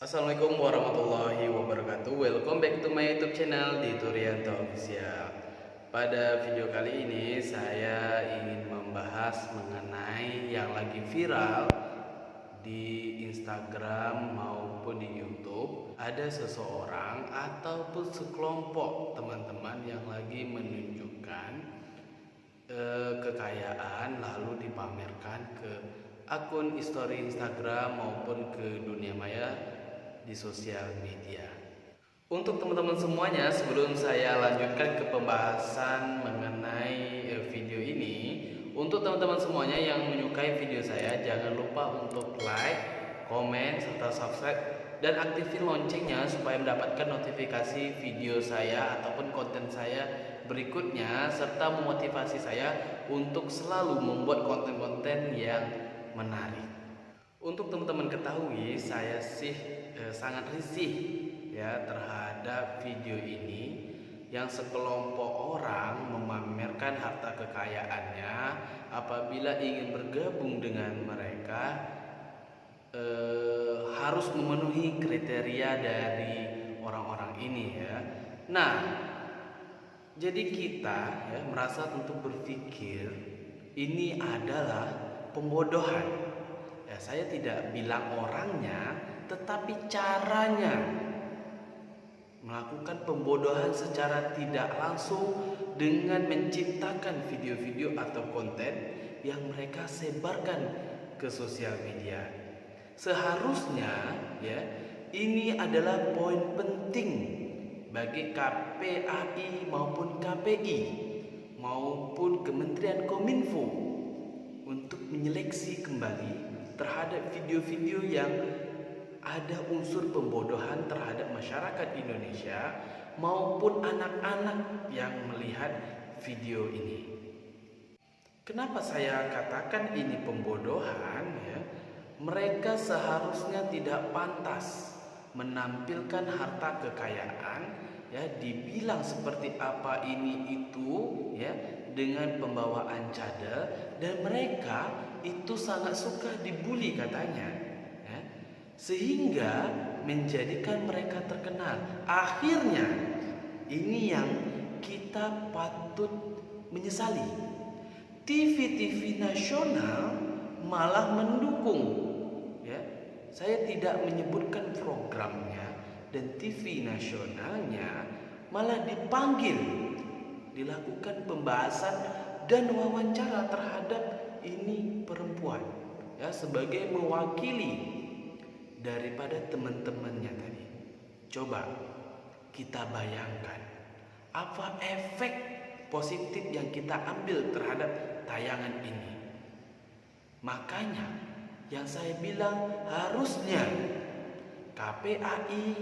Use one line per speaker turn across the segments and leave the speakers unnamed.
Assalamualaikum warahmatullahi wabarakatuh. Welcome back to my YouTube channel di Turianto Official. Pada video kali ini saya ingin membahas mengenai yang lagi viral di Instagram maupun di YouTube. Ada seseorang ataupun sekelompok teman-teman yang lagi menunjukkan kekayaan lalu dipamerkan ke akun story Instagram maupun ke dunia maya di sosial media. Untuk teman-teman semuanya, sebelum saya lanjutkan ke pembahasan mengenai video ini, untuk teman-teman semuanya yang menyukai video saya, jangan lupa untuk like, komen, serta subscribe dan aktifin loncengnya supaya mendapatkan notifikasi video saya ataupun konten saya berikutnya, serta memotivasi saya untuk selalu membuat konten-konten yang menarik. Untuk teman-teman ketahui, saya sih sangat risih ya terhadap video ini yang sekelompok orang memamerkan harta kekayaannya apabila ingin bergabung dengan mereka harus memenuhi kriteria dari orang-orang ini ya. Nah, jadi kita ya merasa tentu berpikir ini adalah pembodohan. Ya, saya tidak bilang orangnya, tetapi caranya melakukan pembodohan secara tidak langsung dengan menciptakan video-video atau konten yang mereka sebarkan ke sosial media. Seharusnya ya, ini adalah poin penting bagi KPAI maupun KPI maupun Kementerian Kominfo untuk menyeleksi kembali terhadap video-video yang ada unsur pembodohan terhadap masyarakat Indonesia maupun anak-anak yang melihat video ini. Kenapa saya katakan ini pembodohan ya? Mereka seharusnya tidak pantas menampilkan harta kekayaan ya, dibilang seperti apa ini itu ya, dengan pembawaan cadel, dan mereka itu sangat suka dibully katanya ya, sehingga menjadikan mereka terkenal. Akhirnya ini yang kita patut menyesali. TV-TV nasional malah mendukung ya. Saya tidak menyebutkan programnya, dan TV nasionalnya malah dipanggil, dilakukan pembahasan dan wawancara terhadap ini perempuan ya, sebagai mewakili daripada teman-temannya tadi. Coba kita bayangkan apa efek positif yang kita ambil terhadap tayangan ini. Makanya yang saya bilang harusnya KPAI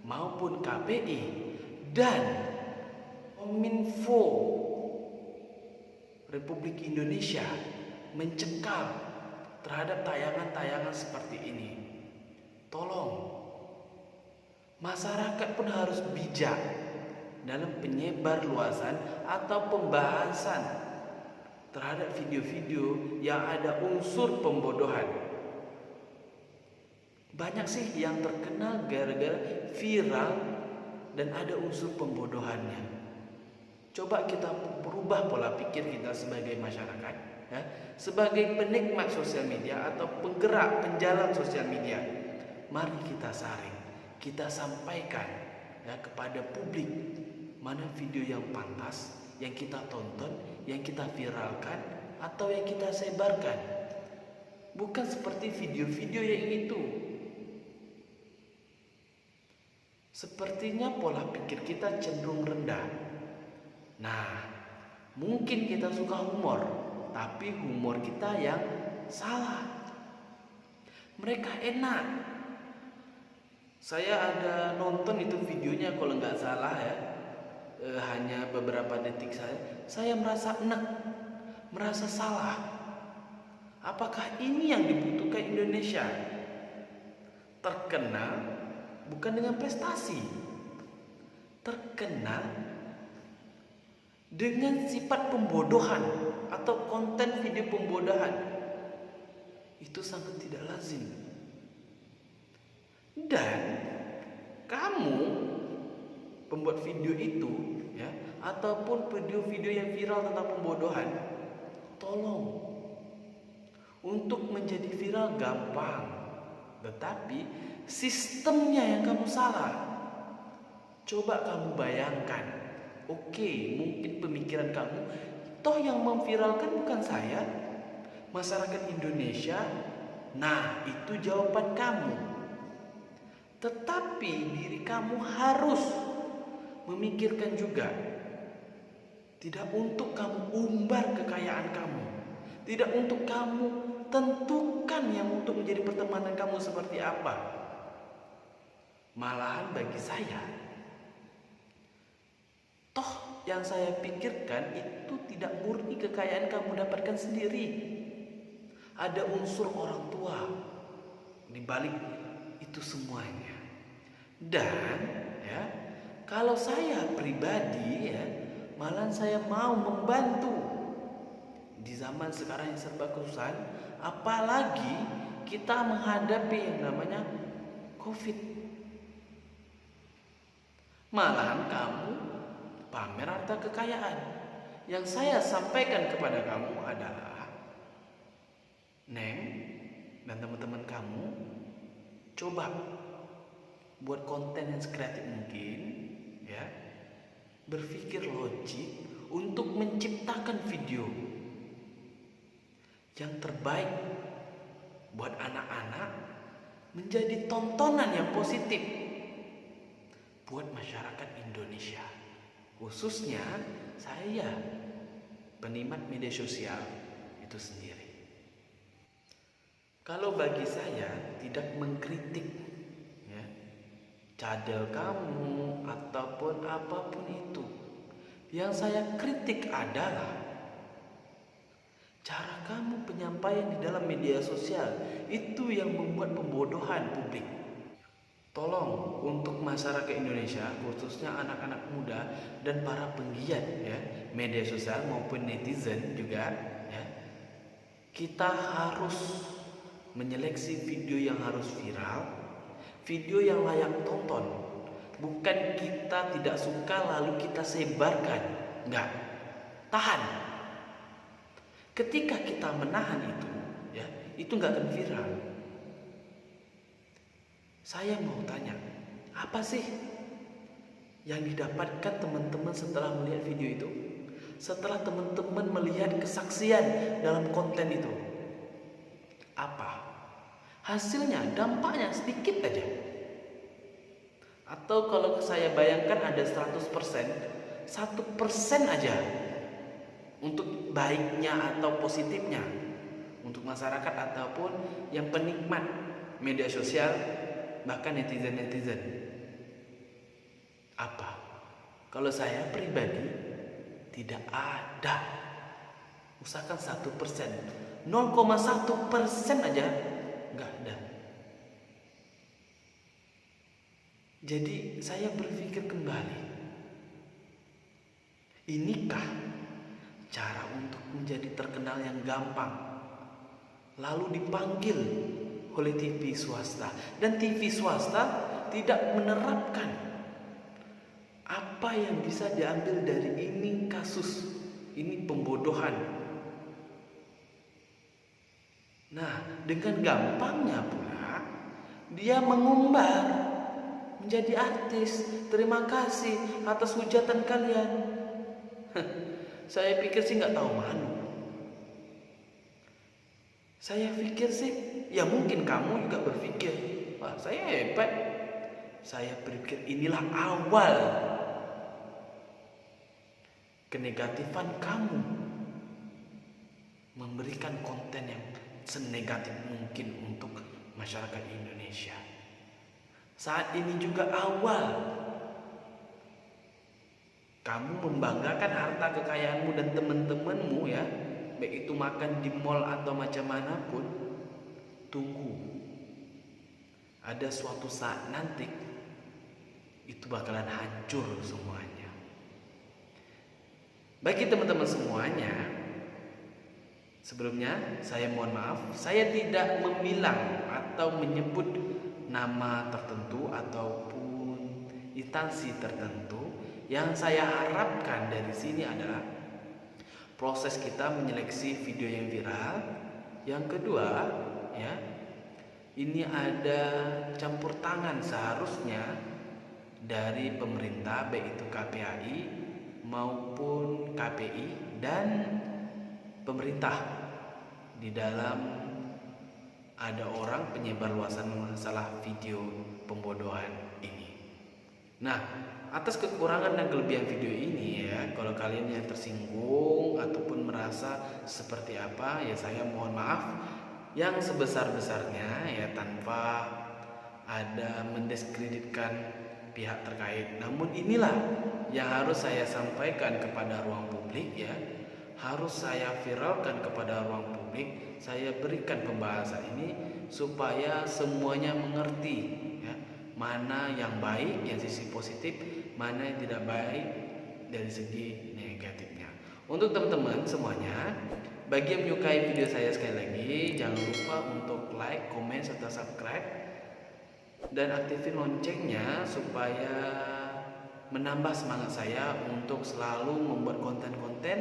maupun KPI dan Kominfo Republik Indonesia mencekal terhadap tayangan-tayangan seperti ini. Tolong, masyarakat pun harus bijak dalam penyebar luasan atau pembahasan terhadap video-video yang ada unsur pembodohan. Banyak sih yang terkenal gara-gara viral dan ada unsur pembodohannya. Coba kita berubah pola pikir kita sebagai masyarakat ya, sebagai penikmat sosial media atau penggerak penjalan sosial media. Mari kita saring, kita sampaikan ya kepada publik mana video yang pantas yang kita tonton, yang kita viralkan atau yang kita sebarkan. Bukan seperti video-video yang itu. Sepertinya pola pikir kita cenderung rendah. Nah, mungkin kita suka humor, tapi humor kita yang salah. Mereka enak. Saya ada nonton itu videonya kalau nggak salah ya, hanya beberapa detik saya merasa enak, merasa salah. Apakah ini yang dibutuhkan Indonesia? Terkenal bukan dengan prestasi, terkenal dengan sifat pembodohan atau konten video pembodohan. Itu sangat tidak lazim. Dan kamu pembuat video itu ya, ataupun video-video yang viral tentang pembodohan, tolong, untuk menjadi viral gampang, tetapi sistemnya yang kamu salah. Coba kamu bayangkan, oke, mungkin pemikiran kamu, toh yang memviralkan bukan saya, masyarakat Indonesia. Nah, itu jawaban kamu. Tetapi diri kamu harus memikirkan juga, tidak untuk kamu umbar kekayaan kamu, tidak untuk kamu tentukan yang untuk menjadi pertemanan kamu seperti apa. Malahan bagi saya, toh yang saya pikirkan itu tidak murni kekayaan kamu dapatkan sendiri. Ada unsur orang tua di balik itu semuanya. Dan ya, kalau saya pribadi ya, malah saya mau membantu di zaman sekarang yang serba kesusahan, apalagi kita menghadapi yang namanya COVID. Malahan kamu pamer harta kekayaan. Yang saya sampaikan kepada kamu adalah, Neng dan teman-teman kamu, coba buat konten yang sekreatif mungkin ya. Berpikir logik untuk menciptakan video yang terbaik buat anak-anak, menjadi tontonan yang positif buat masyarakat Indonesia, khususnya saya, penikmat media sosial itu sendiri. Kalau bagi saya tidak mengkritik ya, cadel kamu ataupun apapun itu, yang saya kritik adalah cara kamu penyampaian di dalam media sosial, itu yang membuat pembodohan publik. Tolong untuk masyarakat Indonesia, khususnya anak-anak muda dan para penggiat ya, media sosial maupun netizen juga ya, kita harus menyeleksi video yang harus viral, video yang layak tonton. Bukan kita tidak suka lalu kita sebarkan. Enggak. Tahan. Ketika kita menahan itu, ya, itu enggak akan viral. Saya mau tanya, apa sih yang didapatkan teman-teman setelah melihat video itu? Setelah teman-teman melihat kesaksian dalam konten itu, apa hasilnya? Dampaknya sedikit aja. Atau kalau saya bayangkan ada 100%, 1% aja untuk baiknya atau positifnya untuk masyarakat ataupun yang penikmat media sosial, bahkan netizen-netizen. Apa? Kalau saya pribadi tidak ada. Usahakan 1%, 0,1% aja nggak ada. Jadi saya berpikir kembali, inikah cara untuk menjadi terkenal yang gampang, lalu dipanggil oleh TV swasta, dan TV swasta tidak menerapkan apa yang bisa diambil dari ini kasus, ini pembodohan. Nah, dengan gampangnya pula dia mengumbar menjadi artis. Terima kasih atas hujatan kalian. Saya pikir sih nggak tahu malu. Saya pikir sih, ya mungkin kamu juga berpikir, wah saya hebat. Saya berpikir inilah awal kenegatifan kamu memberikan konten yang senegatif mungkin untuk masyarakat Indonesia. Saat ini juga awal kamu membanggakan harta kekayaanmu dan teman-temanmu ya, baik itu makan di mall atau macam mana pun. Tunggu, ada suatu saat nanti itu bakalan hancur semuanya. Bagi teman-teman semuanya, sebelumnya saya mohon maaf, saya tidak memilang atau menyebut nama tertentu ataupun instansi tertentu. Yang saya harapkan dari sini adalah proses kita menyeleksi video yang viral. Yang kedua, ya, ini ada campur tangan seharusnya dari pemerintah, baik itu KPAI maupun KPI dan pemerintah di dalam ada orang penyebar luasan masalah video pembodohan ini. Nah, atas kekurangan dan kelebihan video ini ya, kalau kalian yang tersinggung ataupun merasa seperti apa, ya saya mohon maaf yang sebesar-besarnya ya, tanpa ada mendiskreditkan pihak terkait. Namun inilah yang harus saya sampaikan kepada ruang publik ya, harus saya viralkan kepada ruang publik, saya berikan pembahasan ini supaya semuanya mengerti ya, mana yang baik, yang sisi positif, mana yang tidak baik dari segi negatifnya. Untuk teman-teman semuanya, bagi yang menyukai video saya, sekali lagi jangan lupa untuk like, komen, serta subscribe dan aktifin loncengnya supaya menambah semangat saya untuk selalu membuat konten-konten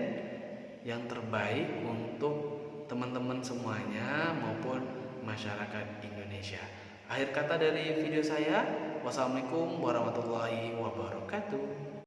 yang terbaik untuk teman-teman semuanya maupun masyarakat Indonesia. Akhir kata dari video saya, wassalamualaikum warahmatullahi wabarakatuh.